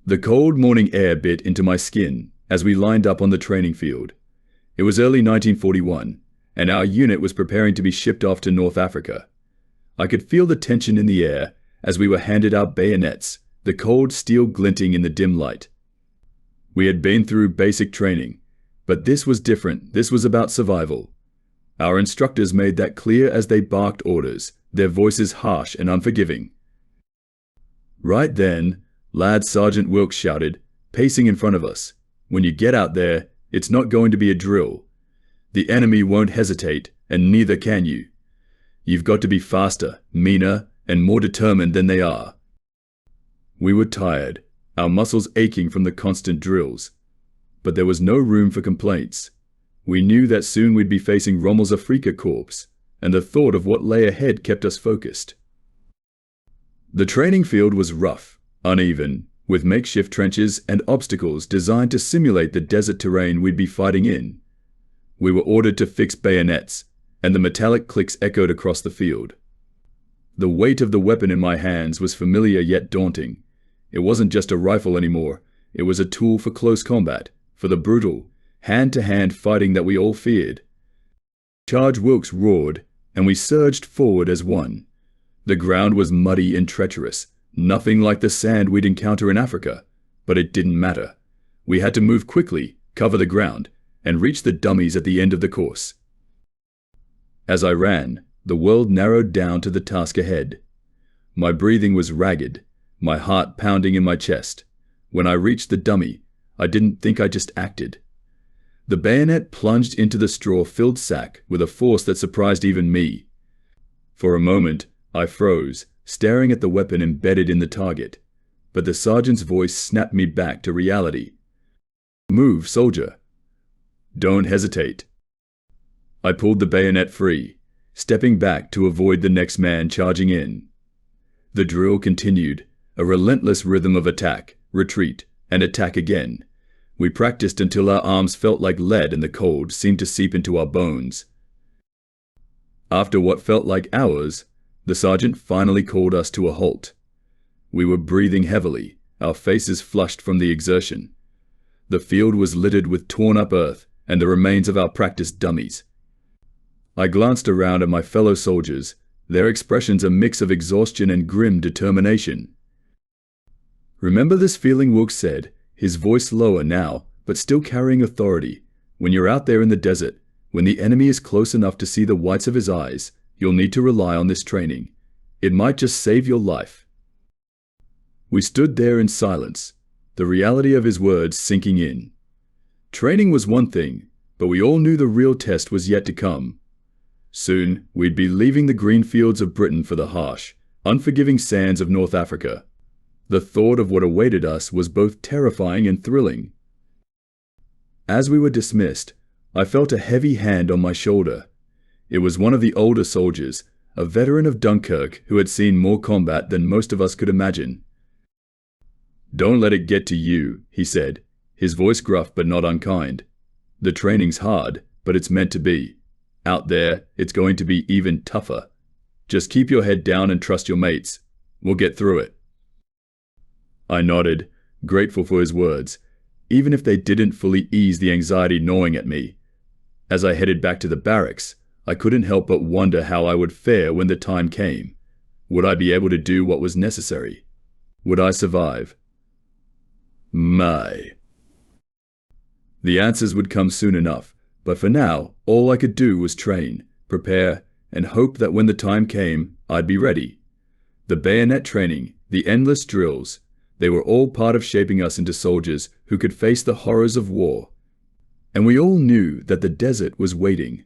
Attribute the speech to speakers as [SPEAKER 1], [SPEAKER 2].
[SPEAKER 1] The cold morning air bit into my skin as we lined up on the training field. It was early 1941, and our unit was preparing to be shipped off to North Africa. I could feel the tension in the air as we were handed our bayonets, the cold steel glinting in the dim light. We had been through basic training, but this was different. This was about survival. Our instructors made that clear as they barked orders, their voices harsh and unforgiving. Right then, Lad Sergeant Wilkes shouted, pacing in front of us, "When you get out there, it's not going to be a drill. The enemy won't hesitate, and neither can you. You've got to be faster, meaner, and more determined than they are." We were tired, our muscles aching from the constant drills. But there was no room for complaints. We knew that soon we'd be facing Rommel's Afrika Korps, and the thought of what lay ahead kept us focused. The training field was rough, uneven, with makeshift trenches and obstacles designed to simulate the desert terrain we'd be fighting in. We were ordered to fix bayonets, and the metallic clicks echoed across the field. The weight of the weapon in my hands was familiar yet daunting. It wasn't just a rifle anymore, it was a tool for close combat, for the brutal, hand-to-hand fighting that we all feared. Charge Wilkes roared, and we surged forward as one. The ground was muddy and treacherous, nothing like the sand we'd encounter in Africa, but it didn't matter. We had to move quickly, cover the ground, and reach the dummies at the end of the course. As I ran, the world narrowed down to the task ahead. My breathing was ragged, my heart pounding in my chest. When I reached the dummy, I didn't think, I just acted. The bayonet plunged into the straw-filled sack with a force that surprised even me. For a moment, I froze, staring at the weapon embedded in the target. But the sergeant's voice snapped me back to reality. "Move, soldier. Don't hesitate." I pulled the bayonet free, stepping back to avoid the next man charging in. The drill continued, a relentless rhythm of attack, retreat, and attack again. We practiced until our arms felt like lead and the cold seemed to seep into our bones. After what felt like hours, the sergeant finally called us to a halt. We were breathing heavily, our faces flushed from the exertion. The field was littered with torn-up earth and the remains of our practice dummies. I glanced around at my fellow soldiers, their expressions a mix of exhaustion and grim determination. "Remember this feeling," Wilkes said, his voice lower now, but still carrying authority. "When you're out there in the desert, when the enemy is close enough to see the whites of his eyes, you'll need to rely on this training. It might just save your life." We stood there in silence, the reality of his words sinking in. Training was one thing, but we all knew the real test was yet to come. Soon, we'd be leaving the green fields of Britain for the harsh, unforgiving sands of North Africa. The thought of what awaited us was both terrifying and thrilling. As we were dismissed, I felt a heavy hand on my shoulder. It was one of the older soldiers, a veteran of Dunkirk who had seen more combat than most of us could imagine. "Don't let it get to you," he said, his voice gruff but not unkind. "The training's hard, but it's meant to be. Out there, it's going to be even tougher. Just keep your head down and trust your mates. We'll get through it." I nodded, grateful for his words, even if they didn't fully ease the anxiety gnawing at me. As I headed back to the barracks, I couldn't help but wonder how I would fare when the time came. Would I be able to do what was necessary? Would I survive? The answers would come soon enough, but for now, all I could do was train, prepare, and hope that when the time came, I'd be ready. The bayonet training, the endless drills, they were all part of shaping us into soldiers who could face the horrors of war. And we all knew that the desert was waiting.